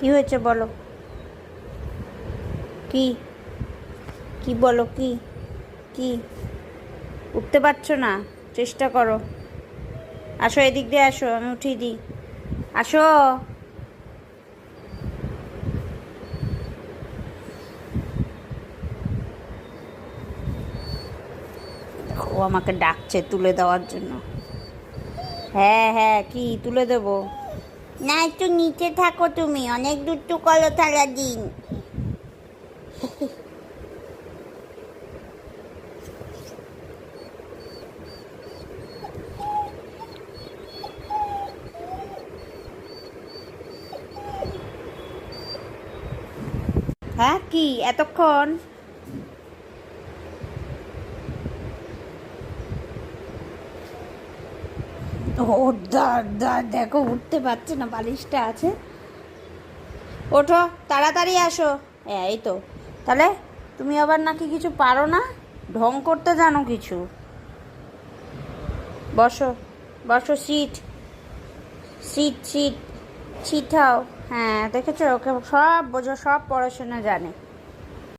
কি হয়েছে বলো? কি কি বলো? কি কি উঠতে পারছো না? চেষ্টা করো। আসো, এদিক দিয়ে আসো, আমি উঠিয়ে দিই। আসো। ও আমাকে ডাকছে তুলে দেওয়ার জন্য। হ্যাঁ হ্যাঁ, কি তুলে দেবো? না, একটু নিচে থাকো, তুমি অনেক দুষ্টু করো সারাদিন। হ্যাঁ, কি এতক্ষণ? ও দেখো, উঠতে পারছে না, বালিশটা আছে। ওঠো, তাড়াতাড়ি আসো। হ্যাঁ, এই তো। তাহলে তুমি আবার নাকি কিছু পারো না, ঢং করতে জানো কিছু? বসো, বসো। সিট সিট সিট সিট হও। হ্যাঁ, দেখেছো, ওকে সব বোঝো, সব পড়াশোনা জানে।